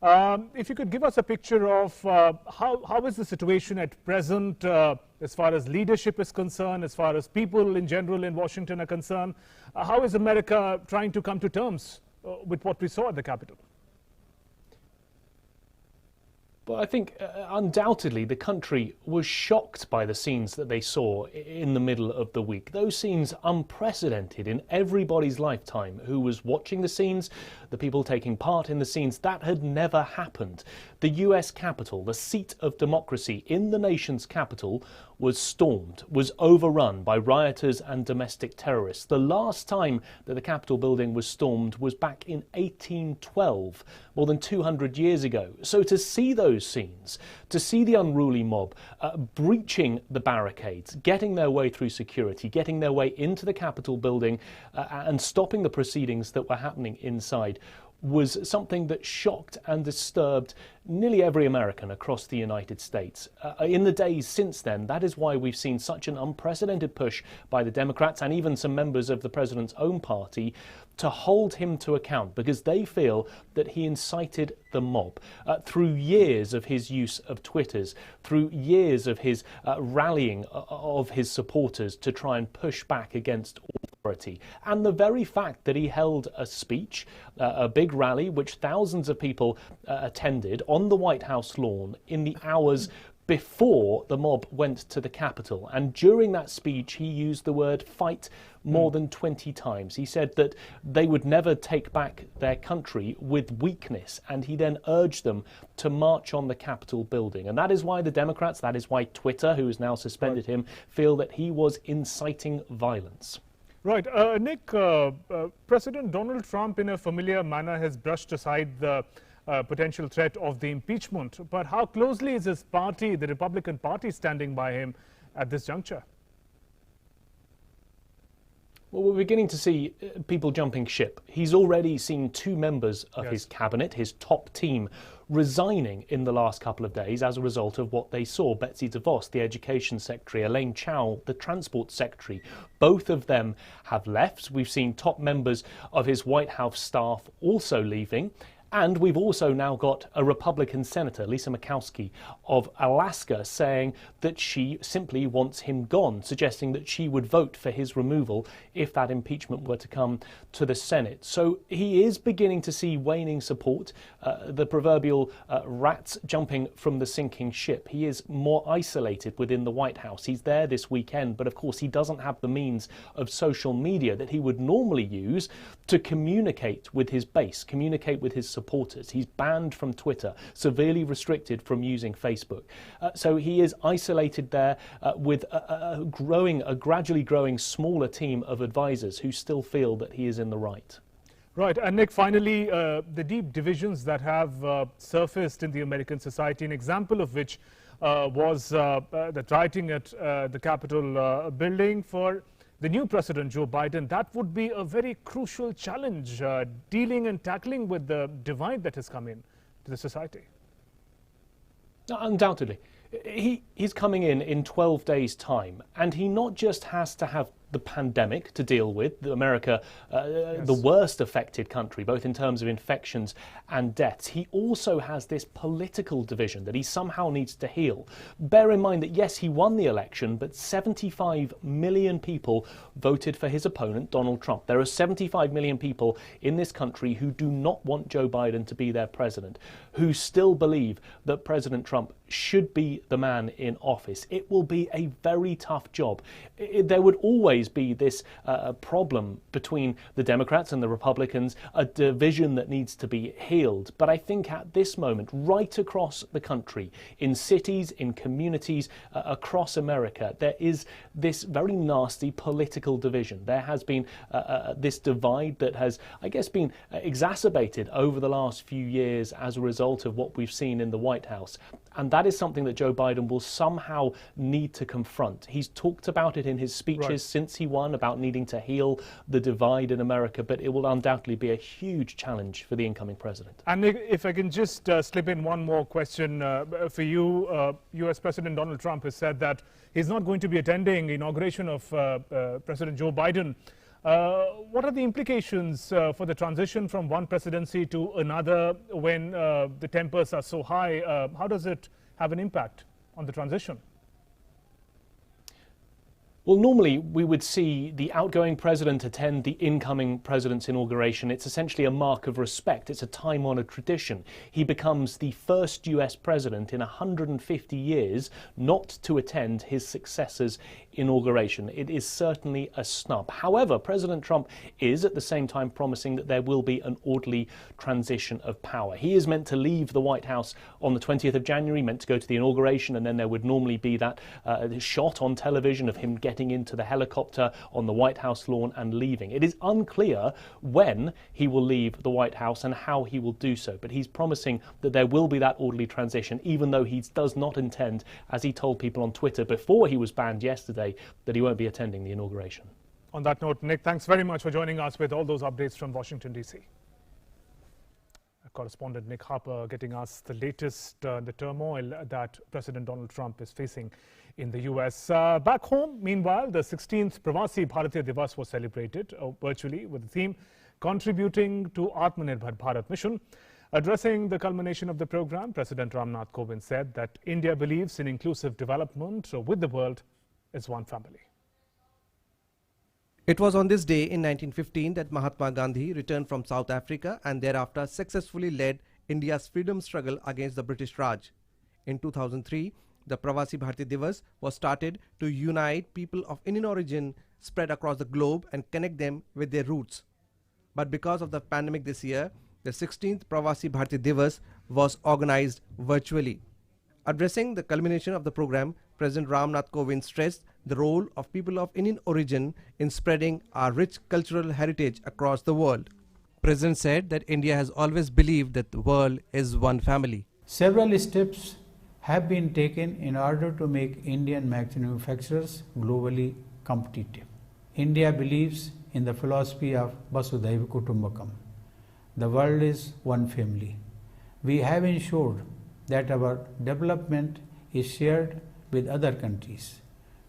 If you could give us a picture of how is the situation at present as far as leadership is concerned, as far as people in general in Washington are concerned. How is America trying to come to terms with what we saw at the Capitol? But I think undoubtedly the country was shocked by the scenes that they saw in the middle of the week. Those scenes unprecedented in everybody's lifetime who was watching the scenes, the people taking part in the scenes. That had never happened. The US Capitol, the seat of democracy in the nation's capital, was stormed, was overrun by rioters and domestic terrorists. The last time that the Capitol building was stormed was back in 1812, more than 200 years ago. So to see those scenes, to see the unruly mob breaching the barricades, getting their way through security, getting their way into the Capitol building and stopping the proceedings that were happening inside, was something that shocked and disturbed nearly every American across the United States. In the days since then, that is why we've seen such an unprecedented push by the Democrats and even some members of the president's own party to hold him to account, because they feel that he incited the mob through years of his use of Twitters, through years of his rallying of his supporters to try and push back against authority. And the very fact that he held a speech, a big rally, which thousands of people attended on the White House lawn in the hours before the mob went to the Capitol. And during that speech, he used the word fight more than 20 times. He said that they would never take back their country with weakness, and he then urged them to march on the Capitol building. And that is why the Democrats, that is why Twitter, who has now suspended him, feel that he was inciting violence. Right. Nick, President Donald Trump, in a familiar manner, has brushed aside the potential threat of the impeachment. But how closely is his party, the Republican Party, standing by him at this juncture? Well, we're beginning to see people jumping ship. He's already seen 2 members of his cabinet, his top team, resigning in the last couple of days as a result of what they saw. Betsy DeVos, the Education Secretary, Elaine Chao, the Transport Secretary, both of them have left. We've seen top members of his White House staff also leaving. And we've also now got a Republican Senator, Lisa Murkowski of Alaska, saying that she simply wants him gone, suggesting that she would vote for his removal if that impeachment were to come to the Senate. So he is beginning to see waning support, the proverbial rats jumping from the sinking ship. He is more isolated within the White House. He's there this weekend, but of course he doesn't have the means of social media that he would normally use to communicate with his base, communicate with his supporters. He's banned from Twitter, severely restricted from using Facebook. So he is isolated there with a gradually growing smaller team of advisors who still feel that he is in the right. Right. And Nick, finally, the deep divisions that have surfaced in the American society, an example of which was the rioting at the Capitol building for the new President Joe Biden. That would be a very crucial challenge, dealing and tackling with the divide that has come in to the society. Undoubtedly. He's coming in 12 days' time, and he not just has to have the pandemic to deal with, America, the worst affected country, both in terms of infections and deaths. He also has this political division that he somehow needs to heal. Bear in mind that, yes, he won the election, but 75 million people voted for his opponent, Donald Trump. There are 75 million people in this country who do not want Joe Biden to be their president, who still believe that President Trump should be the man in office. It will be a very tough job. There would always be this problem between the Democrats and the Republicans, a division that needs to be healed. But I think at this moment, right across the country, in cities, in communities across America, there is this very nasty political division. There has been this divide that has, I guess, been exacerbated over the last few years as a result of what we've seen in the White House. And that is something that Joe Biden will somehow need to confront. He's talked about it in his speeches since he won, about needing to heal the divide in America, but it will undoubtedly be a huge challenge for the incoming president. And if I can just slip in one more question for you. US President Donald Trump has said that he's not going to be attending the inauguration of President Joe Biden. What are the implications for the transition from one presidency to another when the tempers are so high? How does it have an impact on the transition? Well, normally we would see the outgoing president attend the incoming president's inauguration. It's essentially a mark of respect. It's a time-honored tradition. He becomes the first US president in 150 years not to attend his successor's inauguration. It is certainly a snub. However, President Trump is at the same time promising that there will be an orderly transition of power. He is meant to leave the White House on the 20th of January, meant to go to the inauguration, and then there would normally be that shot on television of him getting into the helicopter on the White House lawn and leaving. It is unclear when he will leave the White House and how he will do so, but he's promising that there will be that orderly transition, even though he does not intend, as he told people on Twitter before he was banned yesterday, that he won't be attending the inauguration. On that note, Nick, thanks very much for joining us with all those updates from Washington, D.C. correspondent Nick Harper getting us the latest, the turmoil that President Donald Trump is facing in the US. Back home, meanwhile, the 16th Pravasi Bharatiya Divas was celebrated virtually with the theme Contributing to Atmanirbhar Bharat Mission. Addressing the culmination of the program, President Ramnath Kovind said that India believes in inclusive development with the world as one family. It was on this day in 1915 that Mahatma Gandhi returned from South Africa and thereafter successfully led India's freedom struggle against the British Raj. In 2003, the Pravasi Bharatiya Divas was started to unite people of Indian origin spread across the globe and connect them with their roots. But because of the pandemic this year, the 16th Pravasi Bharatiya Divas was organized virtually. Addressing the culmination of the program, President Ramnath Kovind stressed the role of people of Indian origin in spreading our rich cultural heritage across the world. President said that India has always believed that the world is one family. Several steps have been taken in order to make Indian manufacturers globally competitive. India believes in the philosophy of Vasudhaiva Kutumbakam. The world is one family. We have ensured that our development is shared with other countries.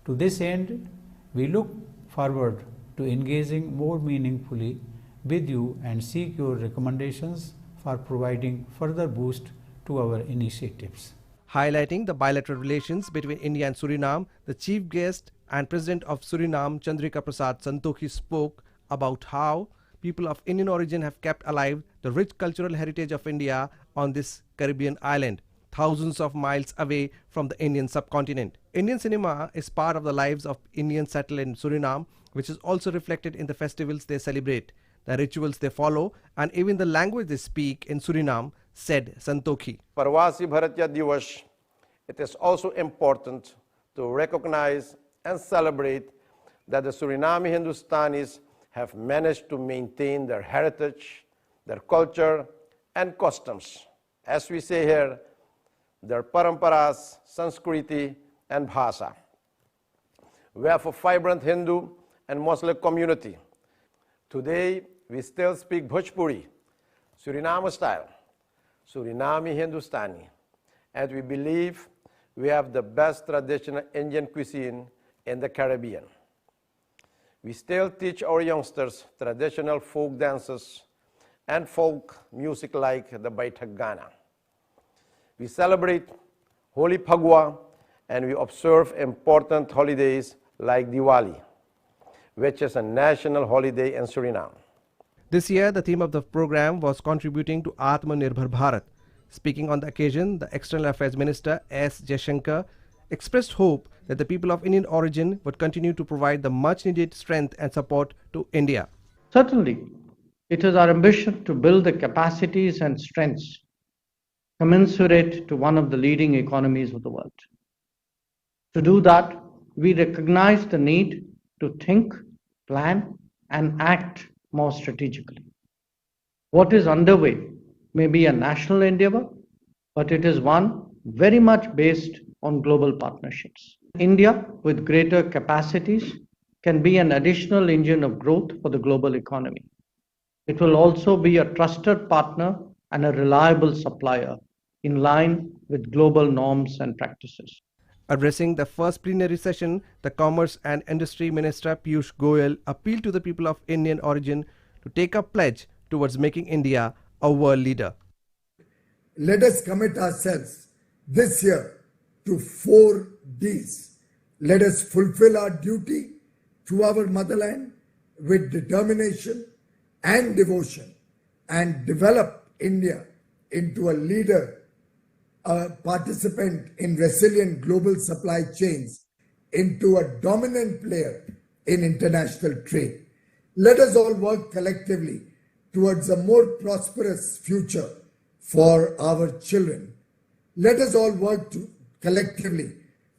To this end, we look forward to engaging more meaningfully with you and seek your recommendations for providing further boost to our initiatives. Highlighting the bilateral relations between India and Suriname, the chief guest and President of Suriname, Chandrika Prasad Santokhi, spoke about how people of Indian origin have kept alive the rich cultural heritage of India on this Caribbean island, thousands of miles away from the Indian subcontinent. Indian cinema is part of the lives of Indians settled in Suriname, which is also reflected in the festivals they celebrate, the rituals they follow, and even the language they speak in Suriname, said Santokhi. Pravasi Bharatiya Divas, it is also important to recognize and celebrate that the Suriname Hindustanis have managed to maintain their heritage, their culture and customs. As we say here, their paramparas, Sanskriti and Bhasa. We have a vibrant Hindu and Muslim community. Today, we still speak Bhojpuri, Suriname style, Suriname Hindustani, and we believe we have the best traditional Indian cuisine in the Caribbean. We still teach our youngsters traditional folk dances and folk music like the Baitak Gana. We celebrate Holi Phagua and we observe important holidays like Diwali, which is a national holiday in Suriname. This year, the theme of the program was contributing to Atmanirbhar Bharat. Speaking on the occasion, the External Affairs Minister S. Jaishankar expressed hope that the people of Indian origin would continue to provide the much-needed strength and support to India. Certainly, it is our ambition to build the capacities and strengths commensurate to one of the leading economies of the world. To do that, we recognize the need to think, plan, and act more strategically. What is underway may be a national endeavor, but it is one very much based on global partnerships. India, with greater capacities, can be an additional engine of growth for the global economy. It will also be a trusted partner and a reliable supplier in line with global norms and practices. Addressing the first plenary session, the Commerce and Industry Minister Piyush Goyal appealed to the people of Indian origin to take a pledge towards making India a world leader. Let us commit ourselves this year to 4 Ds. Let us fulfill our duty to our motherland with determination and devotion and develop India into a leader, a participant in resilient global supply chains, into a dominant player in international trade. Let us all work collectively towards a more prosperous future for our children. Let us all work collectively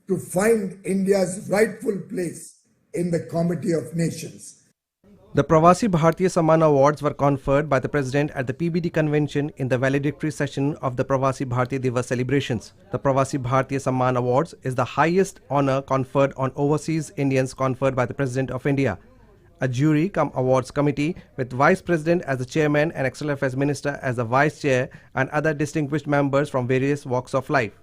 to find India's rightful place in the comity of nations. The Pravasi Bharatiya Samman Awards were conferred by the President at the PBD convention in the valedictory session of the Pravasi Bharatiya Divas celebrations. The Pravasi Bharatiya Samman Awards is the highest honor conferred on overseas Indians conferred by the President of India. a jury-cum awards committee with Vice President as the chairman and External Affairs Minister as the vice chair and other distinguished members from various walks of life.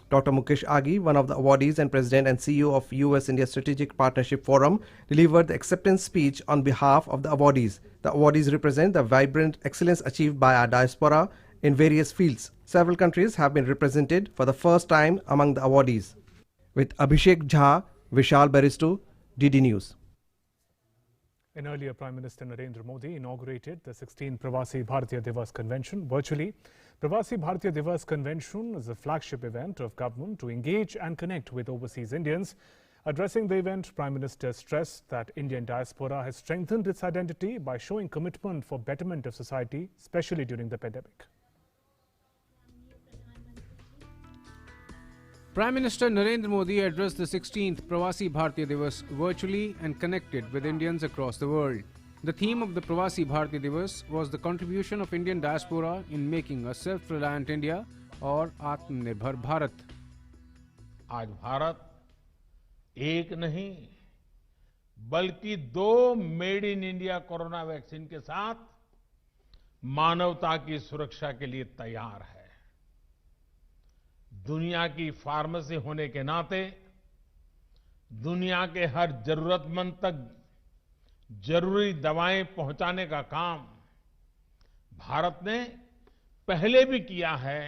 Dr. Mukesh Aghi, one of the awardees and President and CEO of US-India Strategic Partnership Forum, delivered the acceptance speech on behalf of the awardees. The awardees represent the vibrant excellence achieved by our diaspora in various fields. Several countries have been represented for the first time among the awardees. With Abhishek Jha, Vishal Baristu, DD News. An earlier Prime Minister Narendra Modi inaugurated the 16th Pravasi Bharatiya Divas convention virtually. Pravasi Bharatiya Divas convention is a flagship event of government to engage and connect with overseas Indians. Addressing the event, Prime Minister stressed that Indian diaspora has strengthened its identity by showing commitment for betterment of society, especially during the pandemic. Prime Minister Narendra Modi addressed the 16th Pravasi Bharatiya Divas virtually and connected with Indians across the world. The theme of the Pravasi Bharatiya Divas was the contribution of Indian diaspora in making a self-reliant India or Atmanirbhar Bharat. आज भारत एक नहीं बल्कि 2 made in India corona vaccine के साथ मानवता की सुरक्षा के लिए तैयार है। दुनिया की फार्मेसी होने के नाते दुनिया के हर जरूरतमंद तक जरूरी दवाएं पहुंचाने का काम भारत ने पहले भी किया है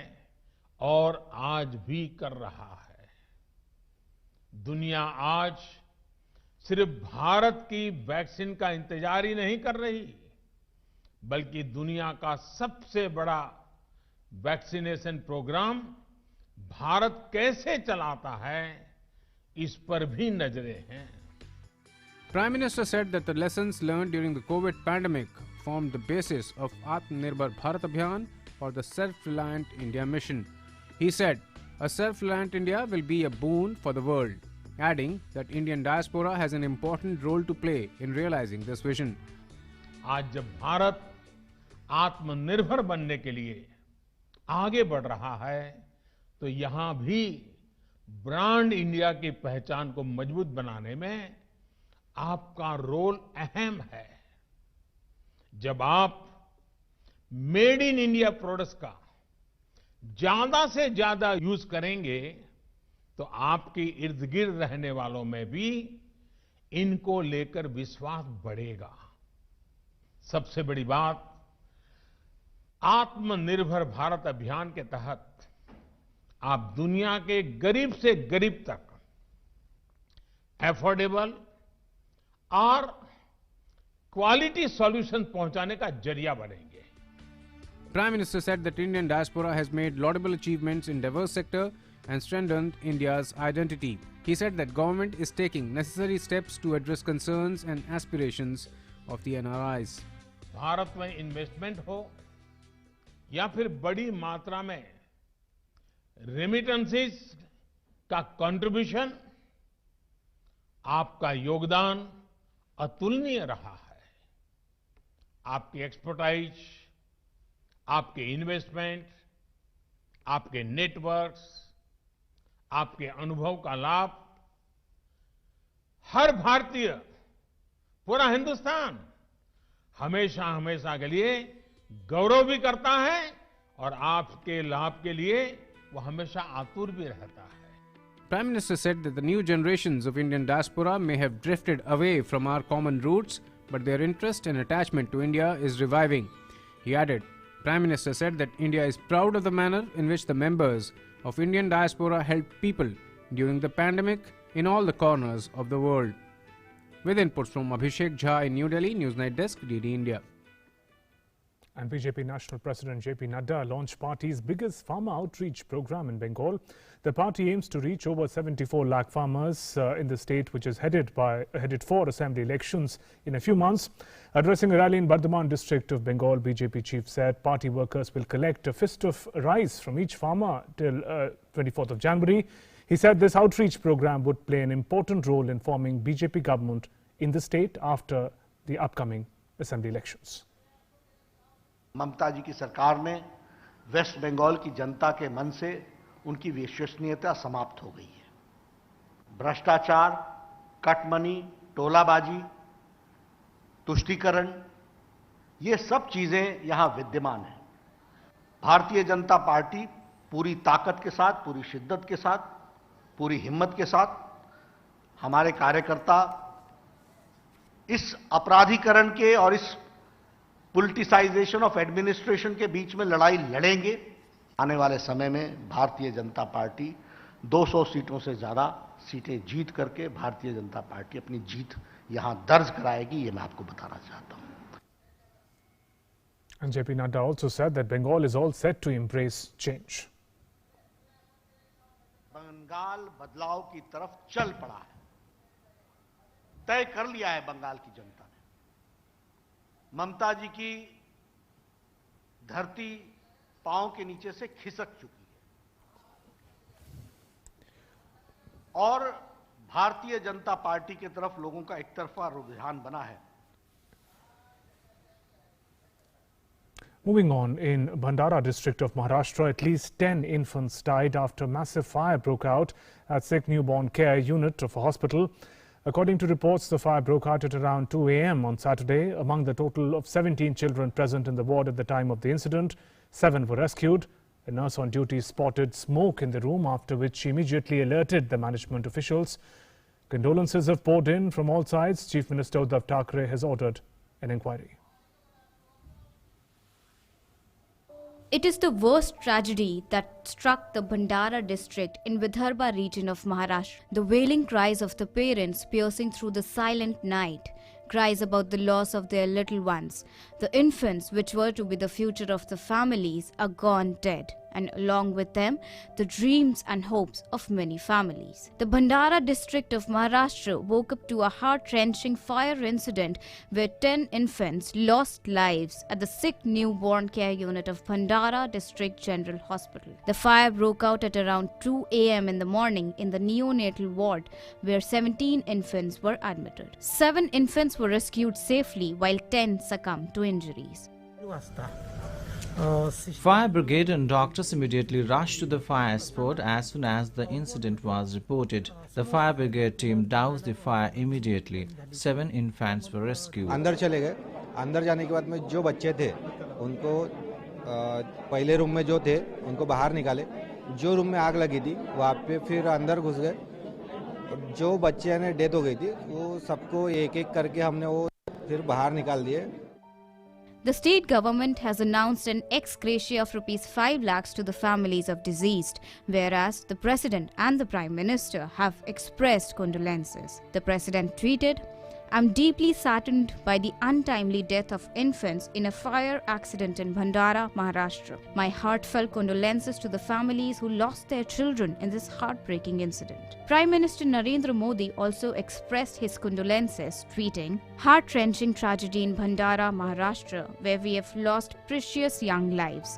और आज भी कर रहा है। दुनिया आज सिर्फ भारत की वैक्सीन का इंतजार ही नहीं कर रही, बल्कि दुनिया का सबसे बड़ा वैक्सीनेशन प्रोग्राम भारत कैसे चलाता है, इस पर भी नजरें हैं। Prime Minister said that the lessons learned during the COVID pandemic formed the basis of Atmanirbhar Bharat Abhiyan or the Self-Reliant India mission. He said, a self-reliant India will be a boon for the world, adding that Indian diaspora has an important role to play in realizing this vision. आज जब भारत आत्मनिर्भर बनने के लिए आगे बढ़ रहा है, तो यहां भी ब्रांड इंडिया की पहचान को मजबूत बनाने में आपका रोल अहम है। जब आप मेड इन इंडिया प्रोडक्ट्स का ज्यादा से ज्यादा यूज करेंगे, तो आपके इर्द गिर्द रहने वालों में भी इनको लेकर विश्वास बढ़ेगा। सबसे बड़ी बात, आत्मनिर्भर भारत अभियान के तहत आप दुनिया के गरीब से गरीब तक एफोर्डेबल और क्वालिटी सॉल्यूशन पहुंचाने का जरिया बनेंगे। Prime Minister said that Indian diaspora has made laudable achievements in diverse sector and strengthened India's identity. He said that government is taking necessary steps to address concerns and aspirations of the NRIs. Bharat में investment हो या फिर बड़ी मात्रा में remittances का contribution, आपका योगदान अतुलनीय रहा है। आपकी एक्सपर्टाइज, आपके इन्वेस्टमेंट, आपके नेटवर्क्स, आपके अनुभव का लाभ हर भारतीय, पूरा हिंदुस्तान हमेशा हमेशा के लिए गौरव भी करता है और आपके लाभ के लिए वो हमेशा आतुर भी रहता है। Prime Minister said that the new generations of Indian diaspora may have drifted away from our common roots, but their interest and attachment to India is reviving. He added, Prime Minister said that India is proud of the manner in which the members of Indian diaspora helped people during the pandemic in all the corners of the world. With inputs from Abhishek Jha in New Delhi, Newsnight Desk, DD India. And BJP National President JP Nadda launched party's biggest farmer outreach program in Bengal. The party aims to reach over 74 lakh farmers in the state, which is headed for assembly elections in a few months. Addressing a rally in Bardhaman district of Bengal, BJP chief said party workers will collect a fist of rice from each farmer till 24th of January. He said this outreach program would play an important role in forming BJP government in the state after the upcoming assembly elections. ममता जी की सरकार ने waste Bengal की जनता के मन से उनकी विश्वसनीयता समाप्त हो गई है। भ्रष्टाचार, कटमनी, टोलाबाजी तुष्टीकरण, ये सब चीजें यहां विद्यमान हैं। भारतीय जनता पार्टी पूरी ताकत के साथ, पूरी शिद्दत के साथ, पूरी हिम्मत के साथ, हमारे कार्यकर्ता इस अपराधीकरण के और इस पॉलिटिसाइजेशन ऑफ एडमिनिस्ट्रेशन के बीच में लड़ाई लड़ेंगे। आने वाले समय में भारतीय जनता पार्टी 200 सीटों से ज्यादा सीटें जीत करके भारतीय जनता पार्टी अपनी जीत यहां दर्ज कराएगी, ये मैं आपको बताना चाहता हूं। And JP Nadda also said that Bengal is all set to embrace change. Bengal बदलाव की तरफ चल पड़ा है, तय कर लिया है बंगाल की जनता ने। ममता जी की धरती पांव के नीचे से खिसक चुकी है और भारतीय जनता पार्टी की तरफ लोगों का एक तरफा रुझान बना है। Moving on, in Bhandara district of Maharashtra, at least 10 infants died after massive fire broke out at Sikh newborn care unit of a hospital. According to reports, the fire broke out at around 2 a.m. on Saturday. Among the total of 17 children present in the ward at the time of the incident, 7 were rescued. A nurse on duty spotted smoke in the room, after which she immediately alerted the management officials. Condolences have poured in from all sides. Chief Minister Uddhav Thackeray has ordered an inquiry. It is the worst tragedy that struck the Bhandara district in Vidarbha region of Maharashtra. The wailing cries of the parents piercing through the silent night, cries about the loss of their little ones. The infants, which were to be the future of the families, are gone dead, and along with them, the dreams and hopes of many families. The Bhandara district of Maharashtra woke up to a heart-wrenching fire incident where 10 infants lost lives at the Sikh newborn care unit of Bhandara District General Hospital. The fire broke out at around 2 a.m. in the morning in the neonatal ward where 17 infants were admitted. 7 infants were rescued safely while 10 succumbed to injuries. Fire brigade and doctors immediately rushed to the fire spot as soon as the incident was reported. The fire brigade team doused the fire immediately. 7 infants were rescued. अंदर चले गए. अंदर जाने के बाद में जो बच्चे थे उनको पहले रूम में जो थे उनको बाहर निकाले. जो रूम में आग लगी थी वहाँ पे फिर अंदर घुस गए. जो बच्चे ने डेथ हो गई थी वो सबको एक एक करके हमने वो फिर बाहर निकाल दिए. The state government has announced an ex gratia of ₹5 lakhs to the families of deceased, whereas the President and the Prime Minister have expressed condolences. The President tweeted, "I'm deeply saddened by the untimely death of infants in a fire accident in Bhandara, Maharashtra. My heartfelt condolences to the families who lost their children in this heartbreaking incident." Prime Minister Narendra Modi also expressed his condolences, tweeting, "Heart-wrenching tragedy in Bhandara, Maharashtra, where we have lost precious young lives.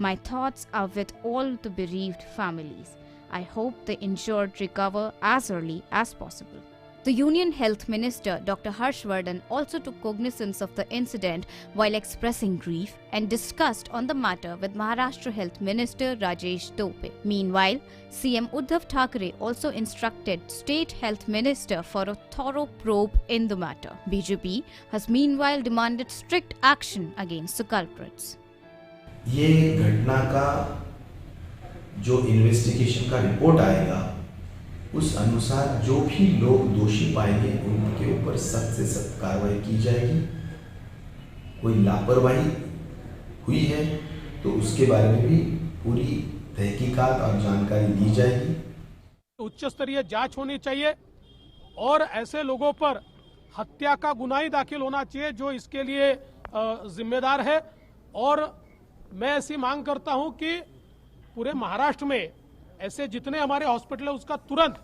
My thoughts are with all the bereaved families. I hope the injured recover as early as possible." The Union Health Minister Dr. Harshvardhan also took cognizance of the incident while expressing grief and discussed on the matter with Maharashtra Health Minister Rajesh Tope. Meanwhile, CM Uddhav Thackeray also instructed State Health Minister for a thorough probe in the matter. BJP has meanwhile demanded strict action against the culprits. ये घटना का जो investigation का report आएगा उस अनुसार जो भी लोग दोषी पाएंगे उनके ऊपर सख्त से सख्त कार्रवाई की जाएगी. कोई लापरवाही हुई है तो उसके बारे में भी पूरी तहकीकात और जानकारी दी जाएगी. उच्च स्तरीय जांच होनी चाहिए और ऐसे लोगों पर हत्या का गुनाह ही दाखिल होना चाहिए जो इसके लिए जिम्मेदार है. और मैं ऐसी मांग करता हूं कि पूरे महाराष्ट्र में ऐसे जितने हमारे हॉस्पिटल है उसका तुरंत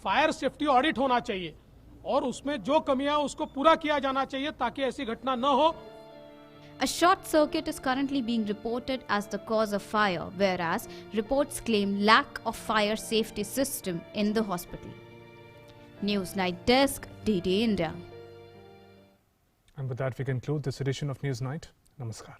फायर सेफ्टी ऑडिट होना चाहिए और उसमें जो कमियां उसको पूरा किया जाना चाहिए ताकि ऐसी घटना न हो. A short circuit is currently being reported as the cause of fire, whereas reports claim lack of fire safety system in the hospital. News Night Desk, DD India. And with that, we conclude this edition of News Night. Namaskar.